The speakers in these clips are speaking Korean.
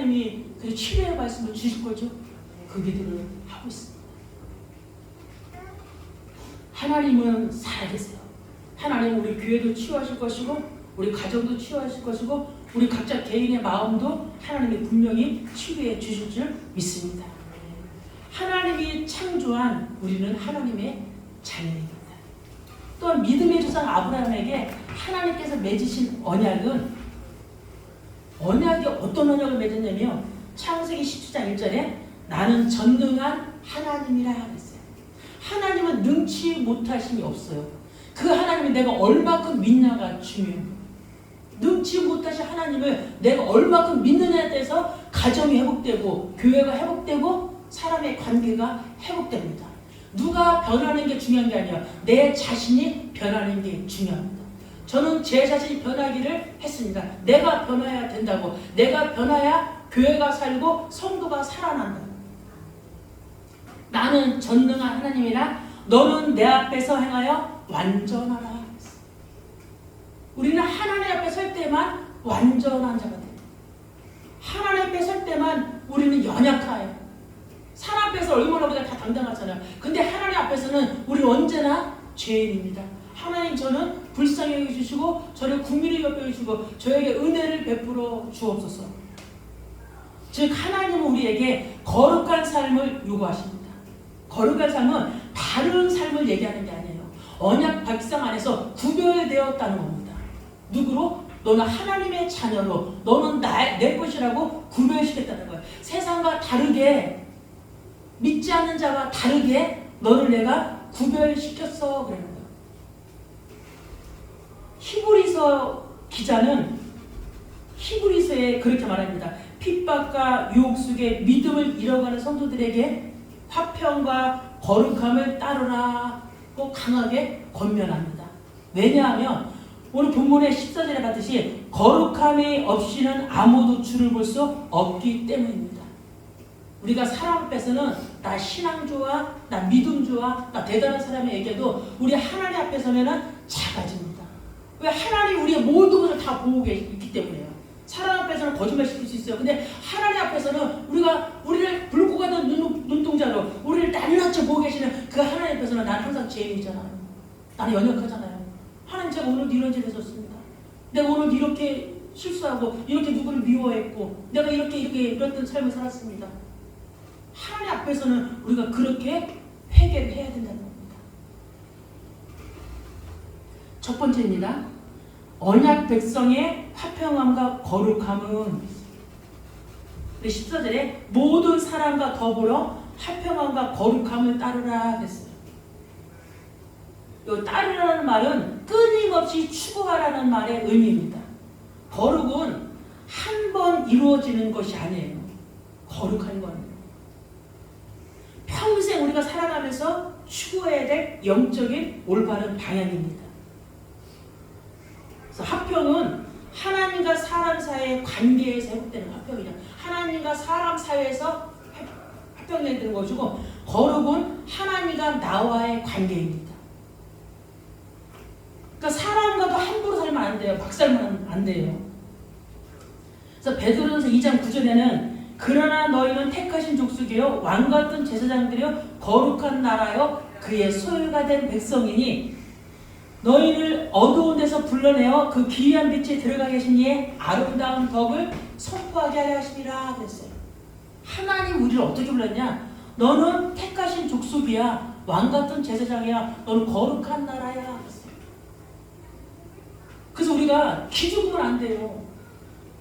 하나님이 그 치료의 말씀을 주실 거죠. 그 기도를 하고 있습니다. 하나님은 살아계세요. 하나님은 우리 교회도 치유하실 것이고 우리 가정도 치유하실 것이고 우리 각자 개인의 마음도 하나님이 분명히 치유해 주실 줄 믿습니다. 하나님이 창조한 우리는 하나님의 자녀입니다. 또한 믿음의 조상 아브라함에게 하나님께서 맺으신 언약이 어떤 언약을 맺었냐면 창세기 17장 1절에 나는 전능한 하나님이라 그랬어요. 하나님은 능치 못하심이 없어요. 그 하나님이 내가 얼마큼 믿냐가 중요해요. 능치 못하신 하나님을 내가 얼마큼 믿느냐에 대해서 가정이 회복되고 교회가 회복되고 사람의 관계가 회복됩니다. 누가 변하는 게 중요한 게 아니라 내 자신이 변하는 게 중요합니다. 저는 제 자신이 변하기를 했습니다. 내가 변해야 된다고. 내가 변해야 교회가 살고 성도가 살아난다. 나는 전능한 하나님이라 너는 내 앞에서 행하여 완전하라. 우리는 하나님 앞에 설 때만 완전한 자가 돼요. 하나님 앞에 설 때만 우리는 연약해요. 사람 앞에서 얼마나 우리가 다 당당하잖아요. 근데 하나님 앞에서는 우리는 언제나 죄인입니다. 하나님 저는 불쌍히 여겨주시고 저를 국민을 여겨주시고 저에게 은혜를 베풀어 주옵소서. 즉 하나님은 우리에게 거룩한 삶을 요구하십니다. 거룩한 삶은 다른 삶을 얘기하는 게 아니에요. 언약 백성 안에서 구별되었다는 겁니다. 누구로? 너는 하나님의 자녀로 너는 내 것이라고 구별시켰다는 거예요. 세상과 다르게 믿지 않는 자와 다르게 너를 내가 구별시켰어 그러는 거예요. 히브리서 기자는 히브리서에 그렇게 말합니다. 핍박과 유혹 속에 믿음을 잃어가는 성도들에게 화평과 거룩함을 따르라고 강하게 권면합니다. 왜냐하면 오늘 본문의 14절에 봤듯이 거룩함이 없이는 아무도 주를 볼 수 없기 때문입니다. 우리가 사람 앞에서는 나 신앙 좋아, 나 믿음 좋아, 나 대단한 사람에게도 우리 하나님 앞에 서면은 작아집니다. 왜? 하나님 우리의 모든 것을 다 보고 있기 때문에요. 사람 앞에서는 거짓말 시킬 수 있어요. 근데 하나님 앞에서는 우리를 붉고 가던 눈동자로 우리를 낱낱이 보고 계시는 그 하나님 앞에서는 난 항상 죄인이잖아요. 나는 연약하잖아요. 하나님 제가 오늘도 이런 죄를 졌습니다. 내가 오늘도 이렇게 실수하고 이렇게 누구를 미워했고 내가 이렇게 이랬던 삶을 살았습니다. 하나님 앞에서는 우리가 그렇게 회개를 해야 된다는 겁니다. 첫 번째입니다. 언약 백성의 화평함과 거룩함은 우리 14절에 모든 사람과 더불어 화평함과 거룩함을 따르라 그랬어요. 이 따르라는 말은 끊임없이 추구하라는 말의 의미입니다. 거룩은 한 번 이루어지는 것이 아니에요. 거룩한 건 평생 우리가 살아가면서 추구해야 될 영적인 올바른 방향입니다. 그래서 화평은 하나님과 사람 사이의 관계에서 회복되는 화평이냐. 하나님과 사람 사이에서 화평이 되는 것이고 거룩은 하나님과 나와의 관계입니다. 그러니까 사람과도 함부로 살면 안 돼요. 막 살면 안 돼요. 그래서 베드로전서 2장 9절에는 그러나 너희는 택하신 족속이요 왕 같은 제사장들이요 거룩한 나라요 그의 소유가 된 백성이니 너희를 어두운 데서 불러내어 그 기이한 빛에 들어가게 하신 이의 아름다운 덕을 선포하게 하려 하시니라 그랬어요. 하나님 우리를 어떻게 불렀냐? 너는 택하신 족속이야. 왕 같은 제사장이야. 너는 거룩한 나라야 그랬어요. 그래서 우리가 기죽으면 안 돼요.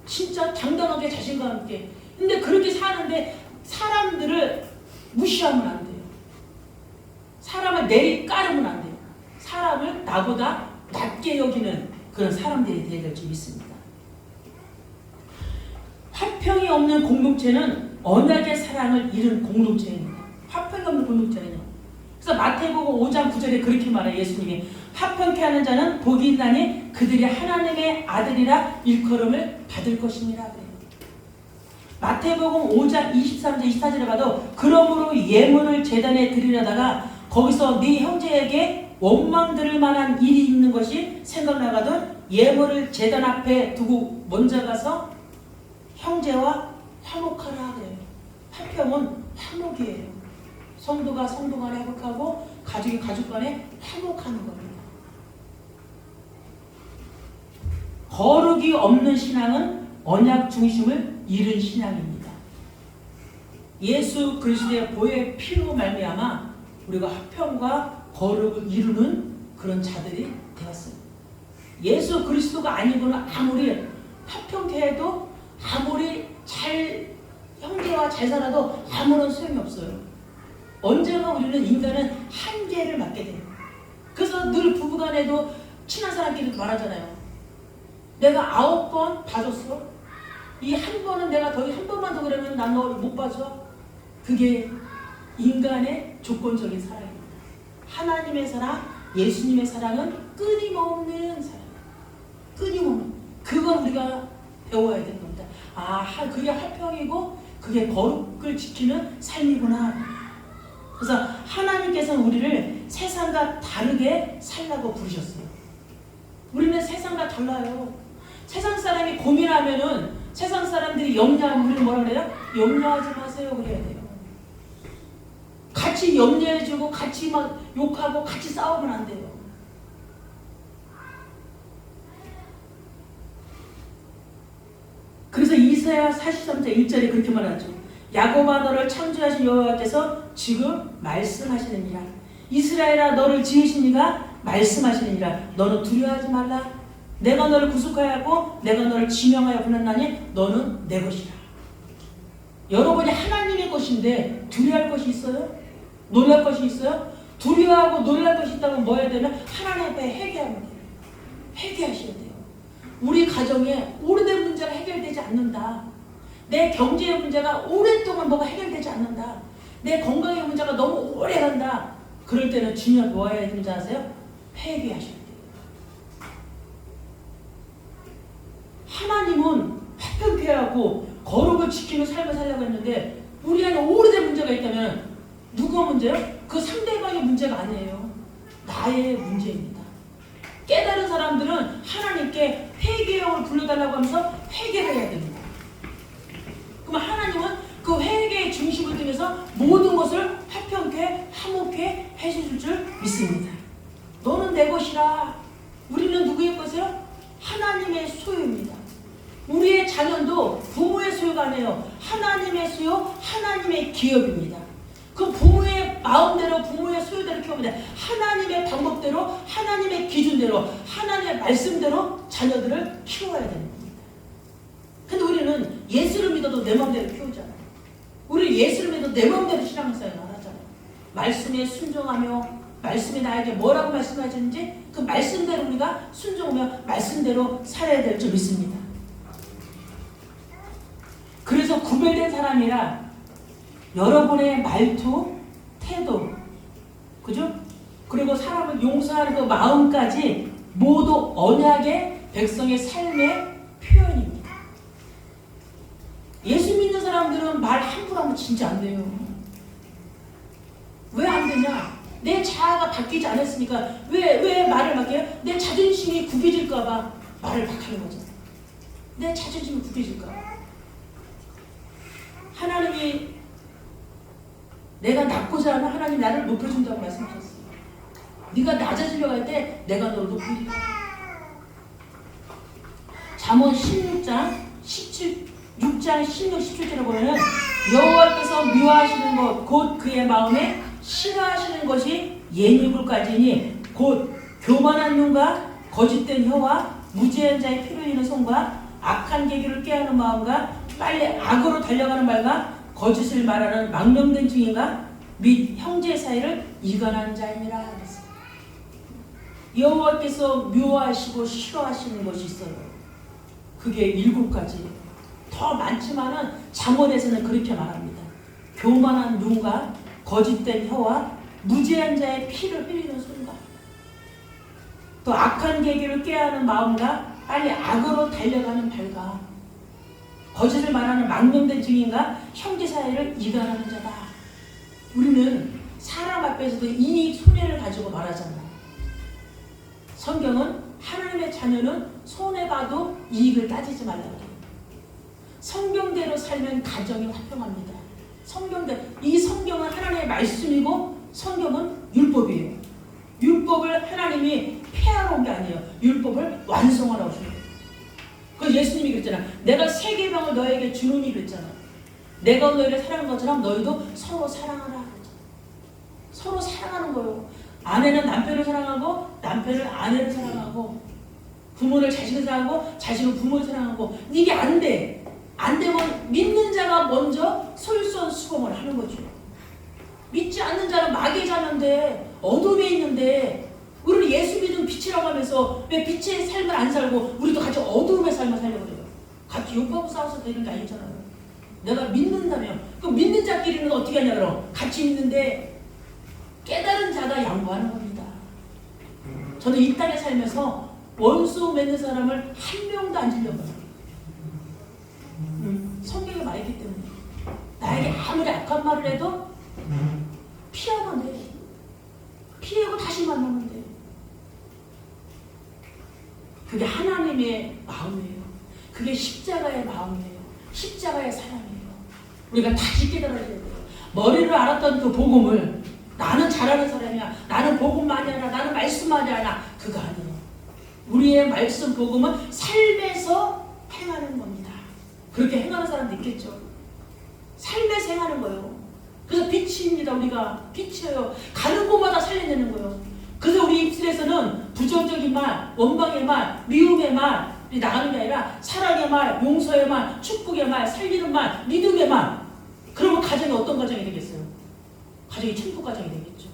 진짜 당당하게 자신감 있게. 근데 그렇게 사는데 사람들을 무시하면 안 돼요. 사람을 내리까르면 안 돼요. 사람을 나보다 낮게 여기는 그런 사람들이 되어야 될 줄 믿습니다. 화평이 없는 공동체는 언약의 사랑을 잃은 공동체입니다. 화평이 없는 공동체는요. 그래서 마태복음 5장 9절에 그렇게 말해요. 예수님이 화평케 하는 자는 복이 있나니 그들이 하나님의 아들이라 일컬음을 받을 것입니다. 그래요. 마태복음 5장 23절 24절에 봐도 그러므로 예물을 제단에 드리려다가 거기서 네 형제에게 원망 들을 만한 일이 있는 것이 생각나거든 예물을 제단 앞에 두고 먼저 가서 형제와 화목하라 그래요. 화평은 화목이에요. 성도가 성도 간에 화목하고 가족이 가족 간에 화목하는 겁니다. 거룩이 없는 신앙은 언약 중심을 잃은 신앙입니다. 예수 그리스도의 보혈 피로 말미암아 우리가 화평과 거룩을 이루는 그런 자들이 되었어요. 예수 그리스도가 아니고는 아무리 화평케 해도 아무리 잘 형제와 잘 살아도 아무런 소용이 없어요. 언젠가 우리는 인간은 한계를 맞게 돼요. 그래서 늘 부부간에도 친한 사람끼리 말하잖아요. 내가 9번 봐줬어. 이 한 번은 내가 더 한 번만 더 그러면 난 너 못 봐줘. 그게 인간의 조건적인 사랑입니다. 하나님의 사랑, 예수님의 사랑은 끊임없는 사랑. 끊임없는. 그걸 우리가 배워야 되는 겁니다. 그게 화평이고 그게 거룩을 지키는 삶이구나. 그래서 하나님께서는 우리를 세상과 다르게 살라고 부르셨어요. 우리는 세상과 달라요. 세상 사람이 고민하면은 세상 사람들이 염려하면 우리는 뭐라 그래요? 염려하지 마세요 그래야 돼요. 같이 염려해주고 같이 막 욕하고 같이 싸우면 안 돼요. 그래서 이사야 43장 1절에 그렇게 말하죠. 야곱아 너를 창조하신 여호와께서 지금 말씀하시느니라. 이스라엘아 너를 지으신 이가 말씀하시느니라. 너는 두려워하지 말라. 내가 너를 구속하였고 내가 너를 지명하여 부르나니 너는 내 것이라. 여러분이 하나님의 것인데 두려워할 것이 있어요? 놀랄 것이 있어요? 두려워하고 놀랄 것이 있다면 뭐 해야 되면 하나님 앞에 회개하면 돼요. 회개하셔야 돼요. 우리 가정에 오래된 문제가 해결되지 않는다. 내 경제의 문제가 오랫동안 뭐가 해결되지 않는다. 내 건강의 문제가 너무 오래 간다. 그럴 때는 주님 뭐 해야 되는지 아세요? 회개하셔야 돼요. 하나님은 화평케 하고 거룩을 지키는 삶을 살려고 했는데 우리 안에 오래된 문제가 있다면 누가 문제요? 그 상대방의 문제가 아니에요. 나의 문제입니다. 깨달은 사람들은 하나님께 회개의 영을 불러달라고 하면서 회개를 해야 됩니다. 그럼 하나님은 그 회개의 중심을 통해서 모든 것을 화평케 화목케 해주실 줄 믿습니다. 너는 내 것이라. 우리는 누구의 것이요? 하나님의 소유입니다. 우리의 자녀도 부모의 소유가 아니에요. 하나님의 소유, 하나님의 기업입니다. 그 부모의 마음대로 부모의 소유대로 키우면 돼. 하나님의 방법대로 하나님의 기준대로 하나님의 말씀대로 자녀들을 키워야 되는 겁니다. 근데 우리는 예수를 믿어도 내 마음대로 키우잖아요. 우리 예수를 믿어도 내 마음대로 신앙생활을 하잖아요. 말씀에 순종하며 말씀이 나에게 뭐라고 말씀하시는지 그 말씀대로 우리가 순종하며 말씀대로 살아야 될 줄 믿습니다. 그래서 구별된 사람이라 여러분의 말투, 태도, 그죠? 그리고 사람을 용서하는 그 마음까지 모두 언약의 백성의 삶의 표현입니다. 예수 믿는 사람들은 말 함부로 하면 진짜 안 돼요. 왜 안 되냐? 내 자아가 바뀌지 않았으니까 왜 말을 막 해요? 내 자존심이 구겨질까봐 말을 막 하는 거죠. 내 자존심이 구겨질까봐. 하나님이 내가 낮고자 하면 하나님 나를 높여준다고 말씀하셨어요. 네가 낮아지려고 할 때 내가 너를 높이리라. 잠언 16장 16, 17절에 보면 여호와께서 미워하시는 것 곧 그의 마음에 싫어하시는 것이 예니불까지니 곧 교만한 눈과 거짓된 혀와 무지한 자의 피를 흘리는 손과 악한 계기를 꾀하는 마음과 빨리 악으로 달려가는 말과 거짓을 말하는 망령된 증인과 및 형제 사이를 이간한 자이니라 하셨습니다. 여호와께서 미워하시고 싫어하시는 것이 있어요. 그게 7가지. 더 많지만은 잠언에서는 그렇게 말합니다. 교만한 눈과 거짓된 혀와 무지한 자의 피를 흘리는 손과 또 악한 계기를 꾀하는 마음과 빨리 악으로 달려가는 발과 거짓을 말하는 망령된 증인과 형제 사이를 이간하는 자다. 우리는 사람 앞에서도 이익 손해를 가지고 말하잖아요. 성경은 하나님의 자녀는 손해봐도 이익을 따지지 말라고 해요. 성경대로 살면 가정이 화평합니다. 이 성경은 하나님의 말씀이고 성경은 율법이에요. 율법을 하나님이 폐하러 온 게 아니에요. 율법을 완성하러 오신 거예요. 그 예수님이 그랬잖아. 내가 세계명을 너에게 주노니 그랬잖아. 내가 너희를 사랑한 것처럼 너희도 서로 사랑하라. 서로 사랑하는 거예요. 아내는 남편을 사랑하고 남편은 아내를 사랑하고 부모를 자식을 사랑하고 자식은 부모를 사랑하고 이게 안 돼. 안 되면 믿는 자가 먼저 솔선수범을 하는 거죠. 믿지 않는 자는 마귀의 자녀인데 어둠에 있는데 우리는 예수 믿은 빛이라고 하면서 왜 빛의 삶을 안 살고 우리도 같이 어둠의 삶을 살려고 그래요. 같이 욕하고 싸워서 되는 게 아니잖아요. 내가 믿는다면 그 믿는 자끼리는 어떻게 하냐 그럼 같이 믿는데 깨달은 자가 양보하는 겁니다. 저는 이 땅에 살면서 원수 맺는 사람을 한 명도 안 질려봐요. 성경에 말했기 때문에 나에게 아무리 악한 말을 해도 피하면 돼. 피하고 다시 만나면 돼. 그게 하나님의 마음이에요. 그게 십자가의 마음이에요. 십자가의 사랑이에요. 우리가 다시 깨달아야 돼요. 머리를 알았던 그 복음을 나는 잘하는 사람이야. 나는 복음 많이 알아. 나는 말씀 많이 알아. 그거 아니에요. 우리의 말씀 복음은 삶에서 행하는 겁니다. 그렇게 행하는 사람도 있겠죠. 삶에서 행하는 거예요. 그래서 빛입니다. 우리가 빛이에요. 가는 곳마다 살려내는 거예요. 그래서 우리 입술에서는 부정적인 말, 원망의 말, 미움의 말 나가는 게 아니라 사랑의 말, 용서의 말, 축복의 말, 살리는 말, 믿음의 말. 그러면 가정이 어떤 가정이 되겠어요? 가정이 천국 가정이 되겠죠.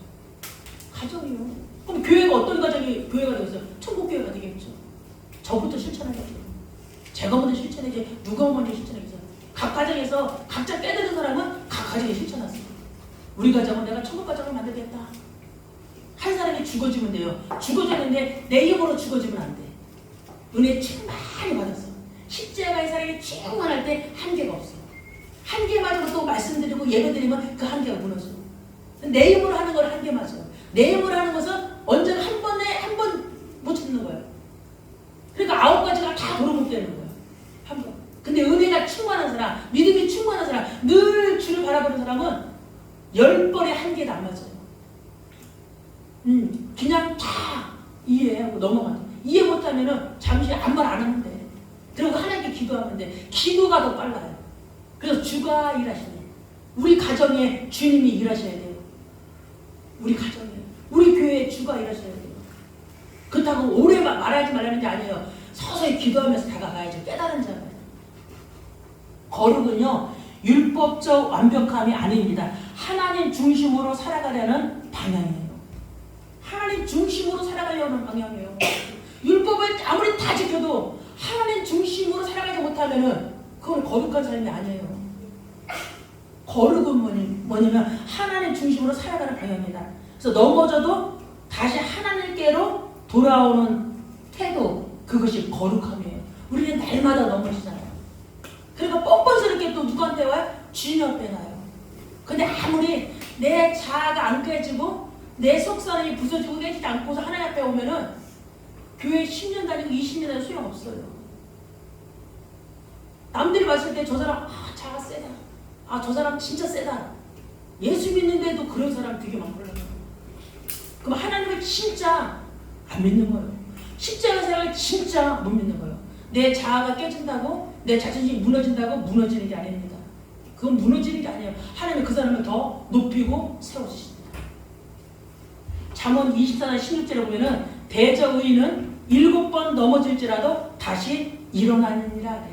가정이요. 그럼 교회가 어떤 가정이 교회가 되겠어요? 천국 교회가 되겠죠. 저부터 실천하겠죠. 제가 먼저 실천해야지 누가 먼저 실천하겠어요. 각 가정에서 각자 깨달은 사람은 각 가정에 실천하세요. 우리 가정은 내가 천국 가정을 만들겠다. 한 사람이 죽어지면 돼요. 죽어졌는데 내 힘으로 죽어지면 안 돼. 은혜 충만히 받았어. 십자가의 사랑이 충만할 때 한계가 없어. 한계마저도 또 말씀드리고 예배드리면 그 한계가 무너져. 내 힘으로 하는 건 한계 맞아. 내 힘으로 하는 것은 언제나 한 번 못 찾는 거예요. 그러니까 9가지가 다 도로못되는 거예요. 한 번. 근데 은혜가 충만한 사람, 믿음이 충만한 사람, 늘 주를 바라보는 사람은 10번의 한계도 안 맞아요. 그냥 다 이해하고 넘어가요. 이해 못하면은 잠시 아무 말 안 하면 돼. 그리고 하나님께 기도하면 돼. 기도가 더 빨라요. 그래서 주가 일하시네. 우리 가정에 주님이 일하셔야 돼요. 우리 가정에, 우리 교회에 주가 일하셔야 돼요. 그렇다고 오래 말하지 말라는 게 아니에요. 서서히 기도하면서 다가가야죠. 깨달은 자가. 거룩은요, 율법적 완벽함이 아닙니다. 하나님 중심으로 살아가려는 방향이에요. 하나님 중심으로 살아가려는 방향이에요. 율법을 아무리 다 지켜도 하나님 중심으로 살아가지 못하면은 그건 거룩한 삶이 아니에요. 거룩은 뭐냐면 하나님 중심으로 살아가는 방향입니다. 그래서 넘어져도 다시 하나님께로 돌아오는 태도, 그것이 거룩함이에요. 우리는 날마다 넘어지잖아요. 그러니까 뻔뻔스럽게 또 누구한테 와요? 주님 앞에 나요. 근데 아무리 내 자아가 안 깨지고 내 속사람이 부서지고 깨지지 않고서 하나님 앞에 오면은 교회 10년 다니고 20년 다니고 소용없어요. 남들이 봤을 때 저 사람 자아 세다. 저 사람 진짜 세다. 예수 믿는데도 그런 사람 되게 많거든요. 그럼 하나님을 진짜 안 믿는 거예요. 십자가 사랑을 진짜 못 믿는 거예요. 내 자아가 깨진다고 내 자존심이 무너진다고 무너지는 게 아닙니다. 그건 무너지는 게 아니에요. 하나님은 그 사람을 더 높이고 세워주십니다. 잠언 24장 16절에 보면은 대저 의인은 7번 넘어질지라도 다시 일어나느니라.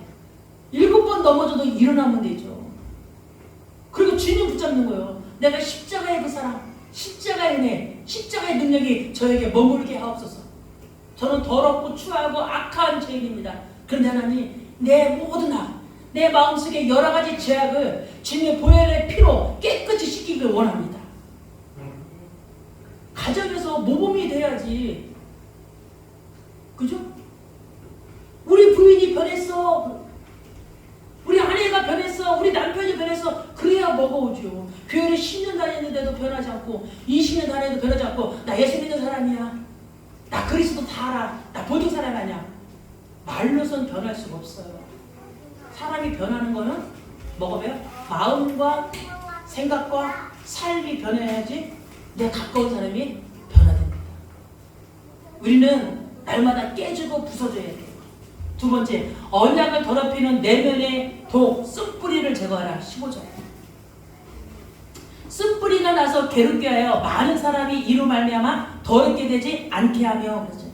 7번 넘어져도 일어나면 되죠. 그리고 주님 붙잡는 거예요. 내가 십자가의 그 사랑, 십자가의 은혜, 십자가의 능력이 저에게 머물게 하옵소서. 저는 더럽고 추하고 악한 죄인입니다. 그런데 하나님, 내 모든 악, 내 마음속에 여러 가지 죄악을 주님의 보혈의 피로 깨끗이 씻기길 원합니다. 가정에서 모범이 돼야지. 그죠? 우리 부인이 변했어. 우리 아내가 변했어. 우리 남편이 변했어. 그래야 먹어오죠. 교회를 10년 다녔는데도 변하지 않고 20년 다녔는데도 변하지 않고 나 예수 믿는 사람이야. 나 그리스도 다 알아. 나 보통 사람 아니야. 말로선 변할 수가 없어요. 사람이 변하는 거는 뭐가 돼요? 마음과 생각과 삶이 변해야지 내 가까운 사람이 변화됩니다. 우리는 날마다 깨지고 부서져야 돼요. 두 번째, 언약을 더럽히는 내면의 독, 쓴뿌리를 제거하라. 15절. 쓴뿌리가 나서 괴롭게 하여 많은 사람이 이로 말미암아 더럽게 되지 않게 하며 그러죠.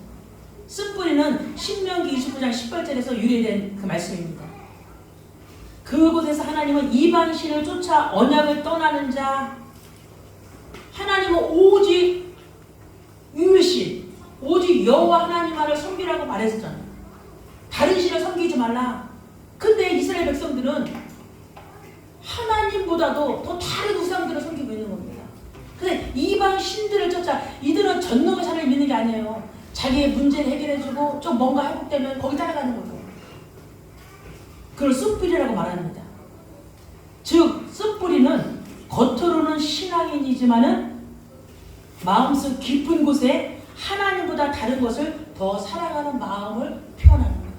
쓴뿌리는 신명기 29장 18절에서 유래된 그 말씀입니다. 그곳에서 하나님은 이방신을 쫓아 언약을 떠나는 자, 하나님은 오직 유일신, 오직 여호와 하나님만을 섬기라고 말했었잖아요. 다른 신을 섬기지 말라. 근데 이스라엘 백성들은 하나님보다도 더 다른 우상들을 섬기고 있는 겁니다. 근데 이방 신들을 쫓아, 이들은 전능의 하나님을 믿는 게 아니에요. 자기의 문제를 해결해주고 좀 뭔가 회복되면 거기 따라가는 거예요. 그걸 쓴뿌리라고 말합니다. 즉 쓴뿌리는 겉으로는 신앙인이지만은 마음속 깊은 곳에 하나님보다 다른 것을 더 사랑하는 마음을 표현하는 거예요.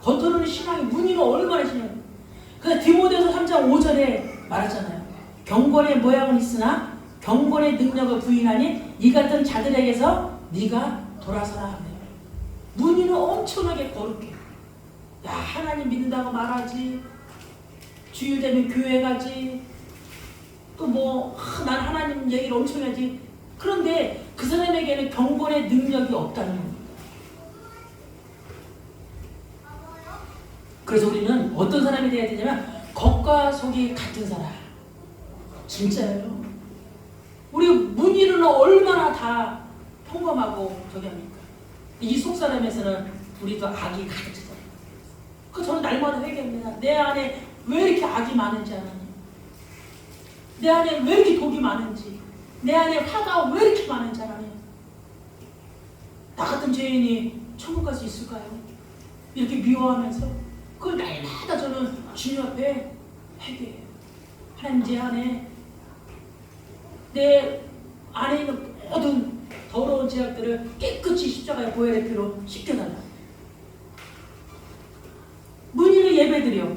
겉으로는 신앙이, 문의는 얼마나 신앙이. 그래서 디모데서 3장 5절에 말하잖아요. 경건의 모양은 있으나 경건의 능력을 부인하니 이 같은 자들에게서 네가 돌아서라 하며. 문의는 엄청나게 거룩해. 야, 하나님 믿는다고 말하지, 주일 되면 교회 가지, 또 뭐 난 하나님 얘기를 엄청 하지. 그런데 그 사람에게는 경건의 능력이 없다는 겁니다. 그래서 우리는 어떤 사람이 돼야 되냐면 겉과 속이 같은 사람. 진짜예요. 우리 문의는 얼마나 다 평범하고 저기 합니까? 이 속 사람에서는 우리도 악이 가득 차잖아요. 그 저는 날마다 회개합니다. 내 안에 왜 이렇게 악이 많은지 하나님, 내 안에 왜 이렇게 독이 많은지, 내 안에 화가 왜 이렇게 많은지 하나님. 나 같은 죄인이 천국 갈 수 있을까요? 이렇게 미워하면서 그걸 날마다 저는 주님 앞에 회개해요. 하나님, 내 안에 있는 모든 더러운 죄악들을 깨끗이 십자가의 보혈의 피로 씻겨달라. 문의를 예배드려.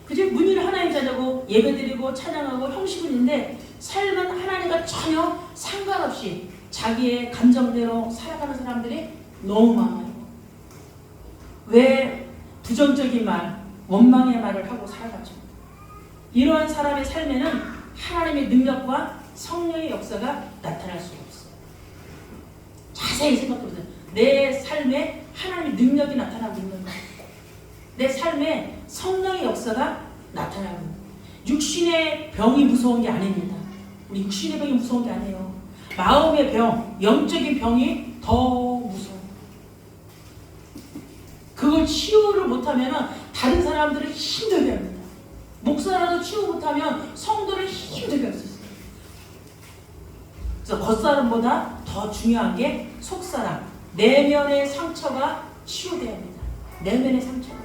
그죠? 문의를 하나님 자녀고 예배드리고 찬양하고 형식은 있는데 삶은 하나님과 전혀 상관없이 자기의 감정대로 살아가는 사람들이 너무 많아요. 왜 부정적인 말, 원망의 말을 하고 살아가죠? 이러한 사람의 삶에는 하나님의 능력과 성령의 역사가 나타날 수가 없어요. 자세히 생각해보세요. 내 삶에 하나님의 능력이 나타나고 있는 거예요. 내 삶에 성령의 역사가 나타나고 있는 거예요. 육신의 병이 무서운 게 아닙니다. 우리 육신의 병이 무서운 게 아니에요. 마음의 병, 영적인 병이 더 무서워요. 그걸 치유를 못하면 다른 사람들을 힘들게 합니다. 목사라도 치유 못하면 성도를 힘들게 할 수 있어요. 그래서 겉사람보다 더 중요한 게 속사람, 내면의 상처가 치유돼야 합니다. 내면의 상처가.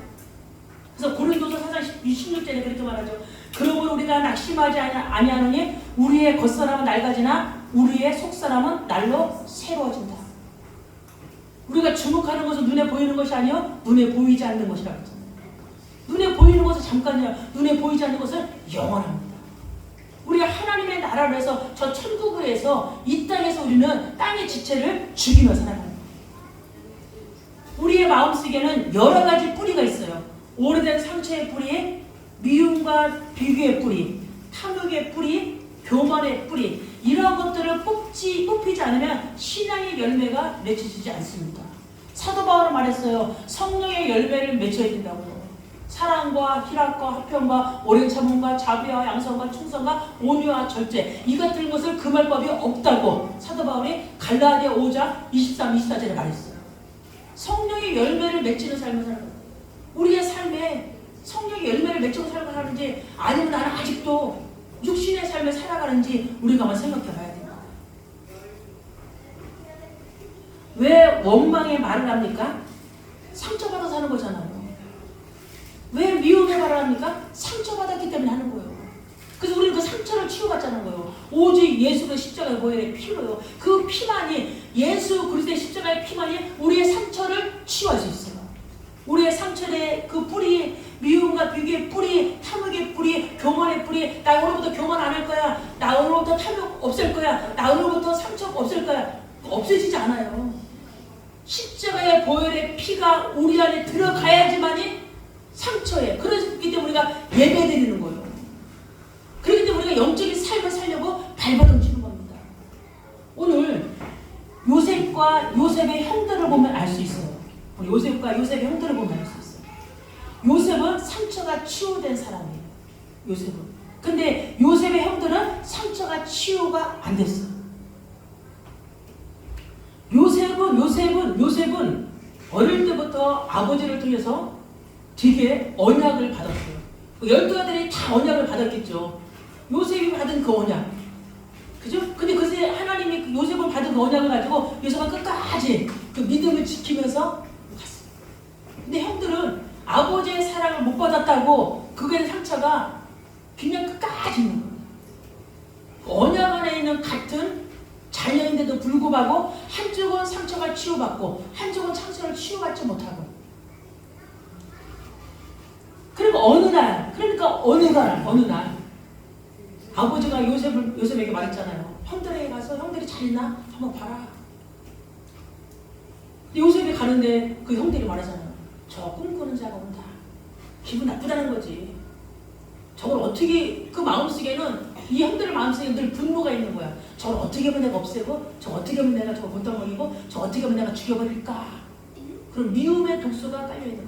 그래서 고린도서 4장 16절에 그렇게 말하죠. 그러므로 우리가 낙심하지 아니하노니 우리의 겉사람은 낡아지나 우리의 속사람은 날로 새로워진다. 우리가 주목하는 것은 눈에 보이는 것이 아니요 눈에 보이지 않는 것이라고 했잖아요. 눈에 보이는 것은 잠깐이야. 눈에 보이지 않는 것은 영원합니다. 우리가 하나님의 나라를 해서 저 천국에서 이 땅에서 우리는 땅의 지체를 죽이며 살아가는 거예요. 우리의 마음속에는 여러 가지 뿌리가 있어요. 오래된 상처의 뿌리, 미움과 비교의 뿌리, 탐욕의 뿌리, 교만의 뿌리, 이러한 것들을 뽑히지 않으면 신앙의 열매가 맺혀지지 않습니다. 사도 바울은 말했어요. 성령의 열매를 맺혀야 된다고요. 사랑과 희락과 화평과 오랜 참음과 자비와 양선과 충성과 온유와 절제, 이 같은 것을 금할 법이 없다고 사도 바울이 갈라디아 5장 23, 24절에 말했어요. 성령의 열매를 맺히는 삶을 살아가는 거예요. 우리의 삶에 성령의 열매를 맺히고 살아가는지 아니면 나는 아직도 육신의 삶을 살아가는지 우리가 한번 생각해 봐야 됩니다. 왜 원망의 말을 합니까? 상처받아 사는 거잖아요. 왜 미움의 말을 합니까? 상처받았기 때문에 하는 거예요. 그래서 우리는 그 상처를 치유받자는 거예요. 오직 예수 그리스도의 십자가의 보혈의 피로요. 그 피만이, 예수 그리스도의 십자가의 피만이 우리의 상처를 치유할 수 있어요. 우리의 상처의 그 뿌리, 미움과 비교의 뿌리, 탐욕의 뿌리, 교만의 뿌리, 나 오늘부터 교만 안 할 거야, 나 오늘부터 탐욕 없앨 거야, 나 오늘부터 상처 없앨 거야. 없어지지 않아요. 십자가의 보혈의 피가 우리 안에 들어가야지만이 상처에, 그렇기 때문에 우리가 예배드리는 거예요. 그렇기 때문에 우리가 영적인 삶을 살려고 발버둥 치는 겁니다. 오늘 요셉과 요셉의 형들을 보면 알 수 있어요. 우리 요셉과 요셉의 형들을 보면 알 수 있어요. 요셉은 상처가 치유된 사람이에요. 요셉은. 근데 요셉의 형들은 상처가 치유가 안 됐어요. 요셉은 어릴 때부터 아버지를 통해서 되게 언약을 받았어요. 12아들이 다 언약을 받았겠죠. 요셉이 받은 그 언약. 그죠? 근데 그새 하나님이 요셉을 받은 그 언약을 가지고 요셉은 끝까지 그 믿음을 지키면서 갔어요. 근데 형들은 아버지의 사랑을 못 받았다고 그게 상처가 그냥 끝까지 있는 거예요. 언약 안에 있는 같은 자녀인데도 불구하고 한쪽은 상처가 치유받고 한쪽은 상처를 치유받지 못하고, 그리고 어느 날 아버지가 요셉에게 말했잖아요. 형들에게 가서 형들이 잘 있나 한번 봐라. 요셉이 가는데 그 형들이 말하잖아요. 저 꿈꾸는 자가 온다. 기분 나쁘다는 거지. 저걸 어떻게, 그 마음속에는, 이 형들의 마음속에 늘 분노가 있는 거야. 저걸 어떻게 하면 내가 없애고, 저걸 어떻게 하면 내가 저걸 못당먹이고, 저걸 어떻게 하면 내가 죽여버릴까. 그럼 미움의 독소가 깔려있는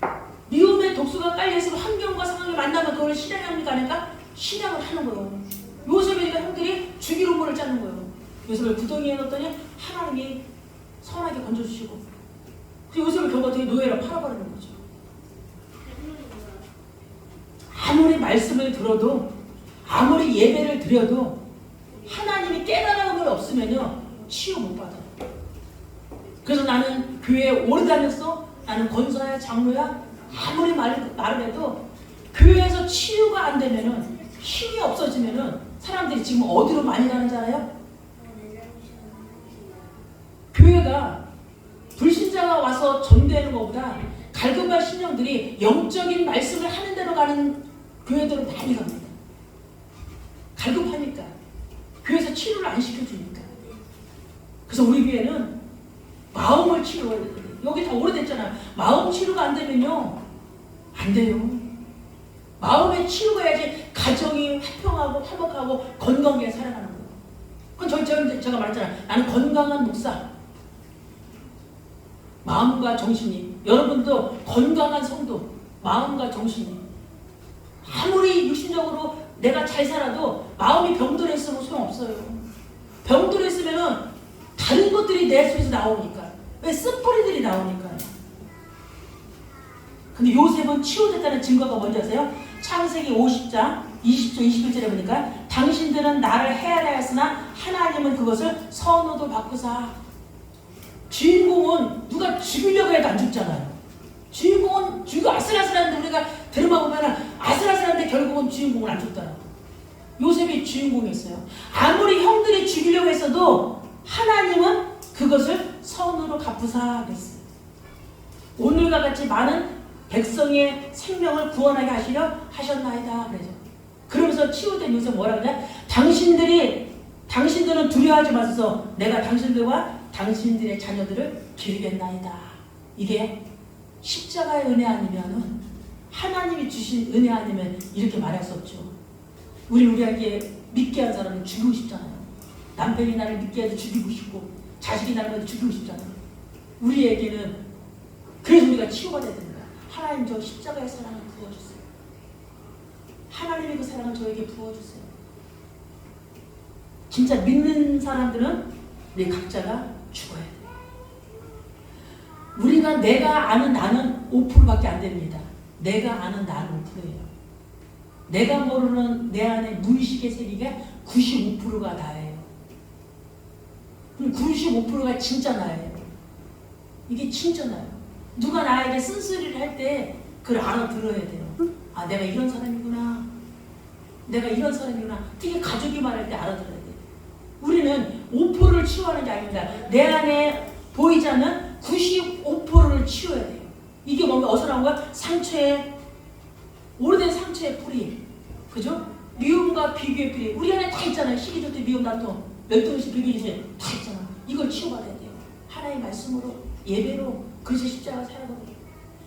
거야. 미움의 독소가 깔려있으면 환경과 상황이 만나면 그걸 실행합니까? 아닌가? 실행을 하는 거예요. 요셉이니까 형들이 죽일 음모를 짜는 거예요. 요셉을 구덩이에 넣었더니 하나님이 선하게 건져주시고, 그 요셉을 결국 어떻게 노예로 팔아버리는 거죠. 아무리 말씀을 들어도, 아무리 예배를 드려도 하나님이 깨달음을 없으면요 치유 못 받아요. 그래서 나는 교회에 오래 다녔어, 나는 권사야 장로야, 아무리 말을 해도 교회에서 치유가 안 되면은, 힘이 없어지면은 사람들이 지금 어디로 많이 가는 줄 알아요? 교회가 불신자가 와서 전도하는 것보다 갈급한 신령들이 영적인 말씀을 하는 대로 가는 교회들은 많이 갑니다. 갈급하니까. 교회에서 치료를 안 시켜주니까. 그래서 우리 교회는 마음을 치료해야 돼요. 여기 다 오래됐잖아요. 마음 치료가 안 되면요 안 돼요. 마음의 치유가 해야지 가정이 화평하고 화목하고 건강하게 살아가는 거예요. 그건 제가 말했잖아요. 나는 건강한 목사. 마음과 정신이, 여러분도 건강한 성도, 마음과 정신이. 아무리 육신적으로 내가 잘 살아도 마음이 병들어 있으면 소용없어요. 병들어 있으면은 다른 것들이 내 속에서 나오니까. 왜? 쓴뿌리들이 나오니까요. 근데 요셉은 치유됐다는 증거가 뭔지 아세요? 창세기 50장 20절 21절에 보니까 당신들은 나를 헤아려 했으나 하나님은 그것을 선호도 바꾸사. 주인공은 누가 죽이려고 해도 안 죽잖아요. 주인공은 죽이고 아슬아슬한데, 우리가 드라마 보면은 아슬아슬한데 결국은 주인공은 안 죽더라고. 요셉이 주인공이었어요. 아무리 형들이 죽이려고 했어도 하나님은 그것을 선으로 갚으사 그랬어요. 오늘과 같이 많은 백성의 생명을 구원하게 하시려 하셨나이다 그래서. 그러면서 치유된 요셉 뭐라 그러냐? 당신들은 두려워하지 마소서. 내가 당신들과 당신들의 자녀들을 기르겠나이다. 이게 십자가의 은혜 아니면은, 하나님이 주신 은혜 아니면 이렇게 말할 수 없죠. 우리에게 믿게 한 사람은 죽이고 싶잖아요. 남편이 나를 믿게 해도 죽이고 싶고, 자식이 나를 믿어도 죽이고 싶잖아요. 우리에게는 그래서 우리가 치유받아야 됩니다. 하나님, 저 십자가의 사랑을 부어주세요. 하나님의 그 사랑을 저에게 부어주세요. 진짜 믿는 사람들은 우리 각자가 죽어야 돼요. 우리가 내가 아는 나는 5%밖에 안 됩니다. 내가 아는 나는 5%예요. 내가 모르는 내 안에 무의식의 세계가 95%가 나예요. 그럼 95%가 진짜 나예요. 이게 진짜 나예요. 누가 나에게 쓴소리를 할 때 그걸 알아들어야 돼요. 아, 내가 이런 사람이구나. 내가 이런 사람이구나. 특히 가족이 말할 때 알아들어야 돼요. 우리는 5%를 치유하는 게 아닙니다. 내 안에 보이지 않는 95%를 치워야 돼요. 이게 뭡니까? 어디서 나온 거야? 상처의, 오래된 상처의 뿌리. 그죠? 미움과 비교의 뿌리. 우리 안에 다 있잖아요. 시기 좋대 미움, 다툼, 멸등시, 비교시 다 있잖아. 이걸 치유받아야 돼요. 하나의 말씀으로, 예배로, 그리스도 십자가 살아가고.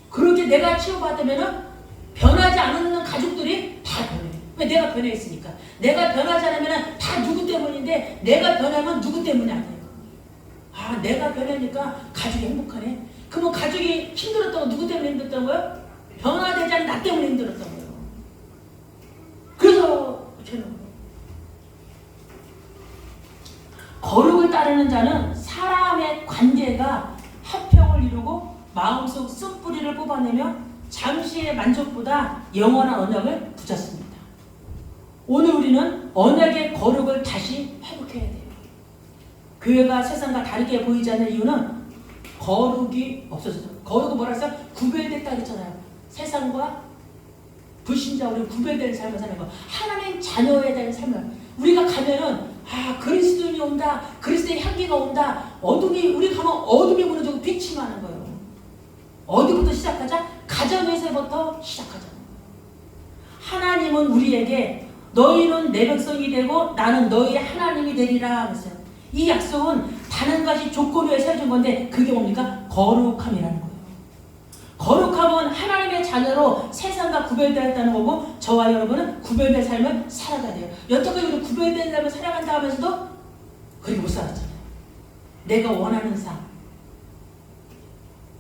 그렇게 내가 치유받으면은 변하지 않는 가족들이 다 변해. 왜? 내가 변해 있으니까. 내가 변하지 않으면 다 누구 때문인데, 내가 변하면 누구 때문이 아니에요. 아, 내가 변하니까 가족이 행복하네. 그러면 가족이 힘들었던 거 누구 때문에 힘들었던 거예요? 변화되지 않은 나 때문에 힘들었던 거예요. 그래서 저는 거룩을 따르는 자는 사람의 관계가 화평을 이루고 마음속 쓴뿌리를 뽑아내며 잠시의 만족보다 영원한 언약을 붙잡습니다. 오늘 우리는 언약의 거룩을 다시 회복해야 돼요. 교회가 세상과 다르게 보이지 않는 이유는 거룩이 없어져서. 거룩은 뭐라 했어요? 구별됐다 그랬잖아요. 세상과 불신자 우리 구별된 삶을 사는 거. 하나님 자녀에 대한 삶을. 우리가 가면은 그리스도인이 온다. 그리스도의 향기가 온다. 어둠이 우리 가면 어둠이 무너지고 빛이 많은 거예요. 어디부터 시작하자? 가정에서부터 시작하자. 하나님은 우리에게 너희는 내 백성이 되고 나는 너희의 하나님이 되리라 하면서요. 이 약속은 다른 가지 조건 위에 세워준 건데 그게 뭡니까? 거룩함이라는 거예요. 거룩함은 하나님의 자녀로 세상과 구별되었다는 거고 저와 여러분은 구별된 삶을 살아가야 돼요. 여태까지 우리 구별된 삶을 살아간다 하면서도 그렇게 못 살았잖아요. 내가 원하는 삶,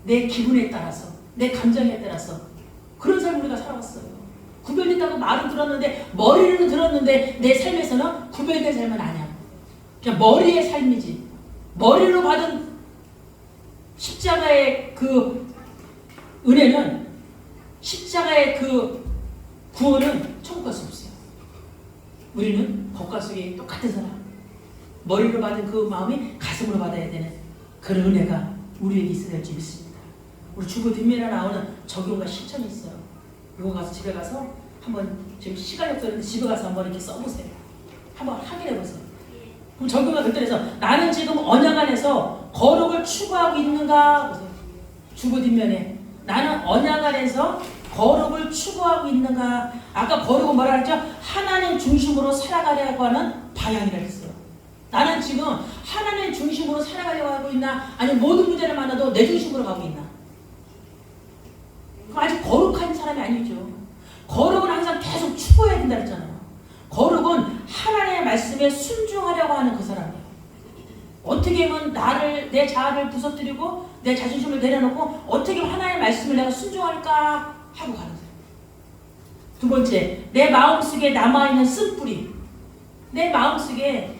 내 기분에 따라서, 내 감정에 따라서 그런 삶을 우리가 살아왔어요. 구별됐다고 말은 들었는데 머리로는 들었는데 내 삶에서는 구별된 삶은 아니야. 그냥 머리의 삶이지. 머리로 받은 십자가의 그 은혜는, 십자가의 그 구원은 천국 갈 수 없어요. 우리는 겉과 속이 똑같은 사람. 머리로 받은 그 마음이 가슴으로 받아야 되는 그런 은혜가 우리에게 있어야 될 줄 믿습니다. 우리 주보 뒷면에 나오는 적용과 실천이 있어요. 이거 가서 집에 가서 한번, 지금 시간이 없었는데 집에 가서 한번 이렇게 써보세요. 한번 확인해보세요. 그럼 적용과 결단해서 나는 지금 언약 안에서 거룩을 추구하고 있는가 보세요. 주보 뒷면에 나는 언약 안에서 거룩을 추구하고 있는가. 아까 거룩은 뭐라 했죠? 하나님 중심으로 살아가려고 하는 방향이라 했어요. 나는 지금 하나님 중심으로 살아가려고 하고 있나? 아니면 모든 문제를 만나도 내 중심으로 가고 있나? 그럼 아직 거룩한 사람이 아니죠. 거룩은 항상 계속 추구해야 된다 했잖아요. 거룩은 하나님의 말씀에 순종하려고 하는 그 사람이에요. 어떻게 하면 나를, 내 자아를 부서뜨리고 내 자존심을 내려놓고 어떻게 하면 하나님의 말씀을 내가 순종할까 하고 가는 사람. 두 번째, 내 마음속에 남아있는 쓴뿌리. 내 마음속에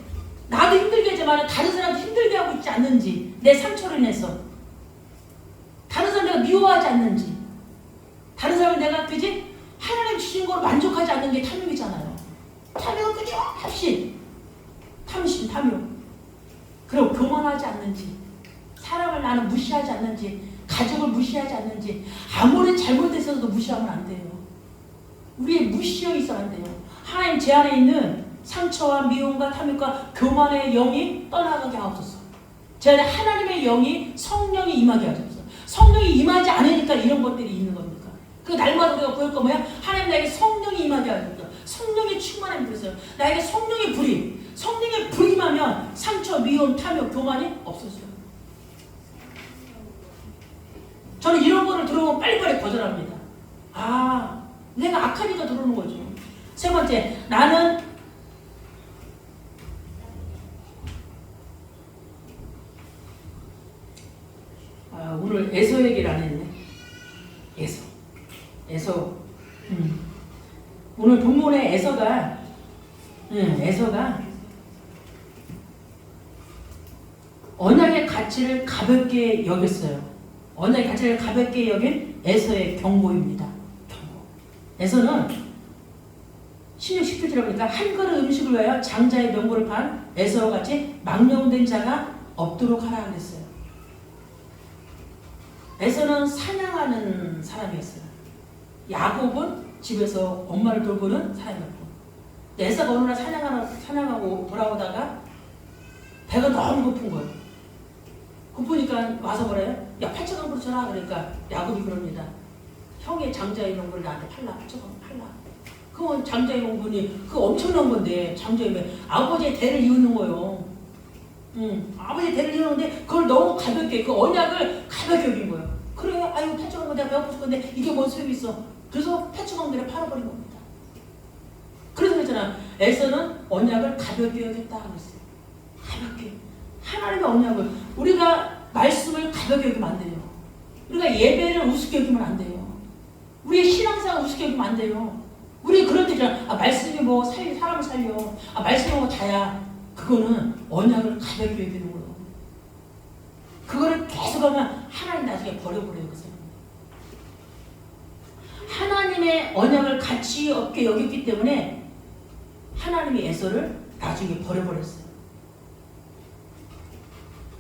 나도 힘들게 하지만 다른 사람도 힘들게 하고 있지 않는지, 내 상처로 인해서 다른 사람 내가 미워하지 않는지, 다른 사람을 내가 그지 하나님 주신 거로 만족하지 않는 게 탐욕이잖아요. 탐욕은 끊임없이 탐심, 탐욕. 그리고 교만하지 않는지, 사람을 나는 무시하지 않는지, 가족을 무시하지 않는지, 아무리 잘못했어도 무시하면 안 돼요. 우리의 무시형이 있어야 안 돼요. 하나님 제 안에 있는 상처와 미움과 탐욕과 교만의 영이 떠나가게 하옵소서. 제 안에 하나님의 영이, 성령이 임하게 하옵소서. 성령이 임하지 않으니까 이런 것들이 있는 겁니까? 그 날마다 우리가 보일 거 뭐야? 하나님 나에게 성령이 임하게 하옵소서. 성령의 충만함이 들었어요. 나에게 성령의 불이, 성령의 불이 임하면 상처, 미움, 탐욕, 교만이 없어져요. 저는 이런 거를 들어오면 빨리빨리 거절합니다. 내가 악하니까 들어오는 거죠. 세 번째, 나는 오늘 에서 얘기를 안 했네. 에서. 오늘 본문의 에서가 언약의 가치를 가볍게 여겼어요. 언약의 가치를 가볍게 여긴 에서의 경고입니다. 에서는 16, 17절에 보니까 한 그릇 음식을 위하여 장자의 명분을 판 에서와 같이 망령된 자가 없도록 하라 그랬어요. 에서는 사냥하는 사람이었어요. 야곱은 집에서 엄마를 돌보는 사람이었고, 에서가 어느 날 사냥하고 돌아오다가 배가 너무 고픈 거예요. 그 보니까 와서 뭐래요? 야 8,000원으로 줘라. 그러니까 야곱이 그럽니다. 형의 장자의 명분을 나한테 팔라. 8,000원 팔라. 그건 장자의 명분이 그 엄청난 건데 장자의 명 아버지의 대를 이루는 거예요. 아버지의 대를 이루는데 그걸 너무 가볍게 그 언약을 가볍게 여긴 거예요. 그래 아유 8,000원 내가 배고플 건데 이게 뭔 소용이 있어. 그래서 8,000원짜리 팔아버린 겁니다. 그래서 그랬잖아. 에서는 언약을 가볍게 여겼다 그랬어요. 가볍게. 하나님의 언약을 우리가 말씀을 가볍게 여기면 안 돼요. 우리가 예배를 우습게 여기면 안 돼요. 우리의 신앙생활 우습게 여기면 안 돼요. 우리 그럴 때잖아. 말씀이 뭐 사람을 살려. 말씀이 뭐 다야. 그거는 언약을 가볍게 여기는 거예요. 그거를 계속하면 하나님 나중에 버려버려요. 그 사람. 하나님의 언약을 가치 없게 여겼기 때문에 하나님이 에서를 나중에 버려버렸어요.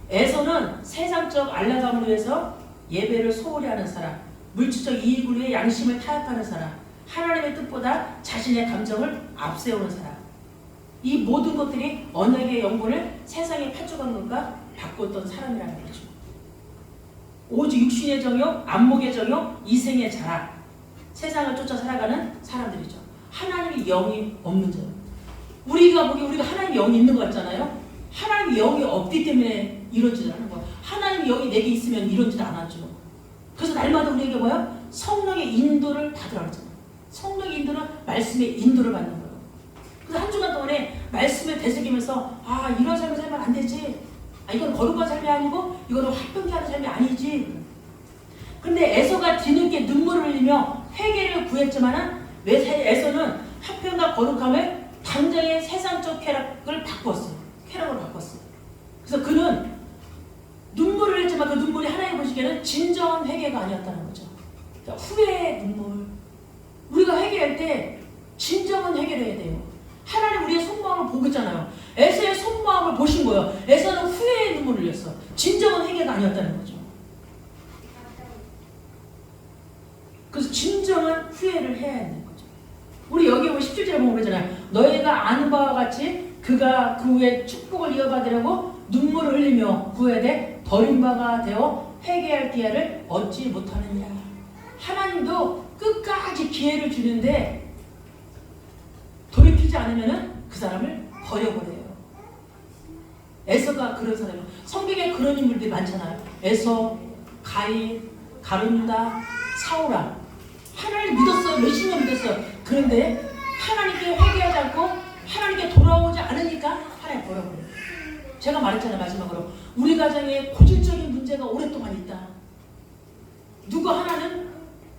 에서는 세상적 안락함을 위해서 예배를 소홀히 하는 사람, 물질적 이익을 위해 양심을 타협하는 사람, 하나님의 뜻보다 자신의 감정을 앞세우는 사람. 이 모든 것들이 언약의 영분을 세상에 파출한 것과 바꿨던 사람이라는 거죠. 오직 육신의 정욕, 안목의 정욕, 이생의 자랑, 세상을 쫓아 살아가는 사람들이죠. 하나님의 영이 없는 자. 우리가 보기에 우리가 하나님의 영이 있는 것 같잖아요. 하나님의 영이 없기 때문에 이러지도 않은 거예요. 하나님의 영이 내게 있으면 이러지도 않았죠. 그래서 날마다 우리에게 뭐야? 성령의 인도를 받으라 그러잖아요. 성령의 인도는 말씀의 인도를 받는 거예요. 그래서 한 주간 동안에 말씀을 되새기면서 이런 삶을 살면 안 되지. 이건 거룩한 삶이 아니고 이거는 화평케 하는 삶이 아니지. 근데 에서가 뒤늦게 눈물을 흘리며 회개를 구했지만은 왜 에서는 화평과 거룩함을 당장의 세상적 쾌락을 바꿨어요. 쾌락으로 바꿨어요. 그래서 그는 눈물을 흘렸지만 그 눈물이 하나님 보시기에는 진정한 회개가 아니었다는 거죠. 그러니까 후회의 눈물. 우리가 회개할 때 진정한 회개를 해야 돼요. 하나님 우리의 속마음을 보고 있잖아요. 에서의 속마음을 보신 거예요. 에서는 후회의 눈물을 흘렸어. 진정한 회개가 아니었다는 거죠. 그래서 진정한 후회를 해야 하는 거죠. 우리 여기 보면 17절에 보면 그러잖아요. 너희가 아는 바와 같이 그가 그 후에 축복을 이어받으려고 눈물을 흘리며 구해되 버림바가 되어 회개할 기회를 얻지 못하느니라. 하나님도 끝까지 기회를 주는데 돌이키지 않으면 그 사람을 버려버려요. 에서가 그런 사람이에요. 성경에 그런 인물들이 많잖아요. 에서, 가인, 가룟다, 사울아. 하나님 믿었어요. 몇십 년 믿었어요. 그런데 하나님께 회개하지 않고 하나님께 돌아오지 않으니까 하나님 버려버려요. 제가 말했잖아요. 마지막으로 우리 가정에 고질적인 문제가 오랫동안 있다. 누구 하나는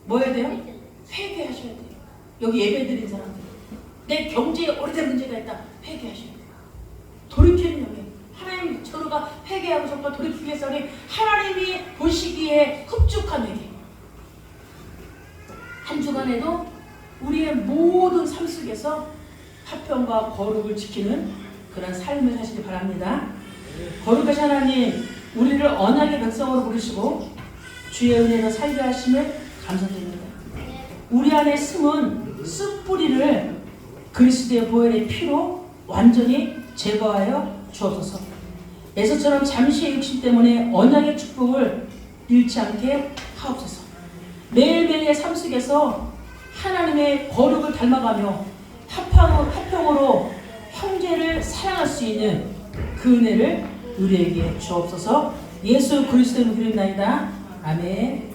뭐 해야 돼요? 회개하셔야 돼요. 여기 예배드린 사람들 내 경제에 오래된 문제가 있다. 회개하셔야 돼요. 돌이키는 영역. 하나님 서로가 회개하고 정말 돌이키기 위해서 우리 하나님이 보시기에 흡족한 회개. 한 주간에도 우리의 모든 삶 속에서 화평과 거룩을 지키는 그런 삶을 사시기 바랍니다. 거룩하신 하나님, 우리를 언약의 백성으로 부르시고 주의 은혜로 살게 하심을 감사드립니다. 우리 안에 숨은 쓴뿌리를 그리스도의 보혈의 피로 완전히 제거하여 주옵소서. 에서처럼 잠시의 욕심 때문에 언약의 축복을 잃지 않게 하옵소서. 매일매일의 삶 속에서 하나님의 거룩을 닮아가며 화평으로 형제를 사랑할 수 있는 그 은혜를 우리에게 주옵소서. 예수 그리스도의 이름으로 기도합니다. 아멘.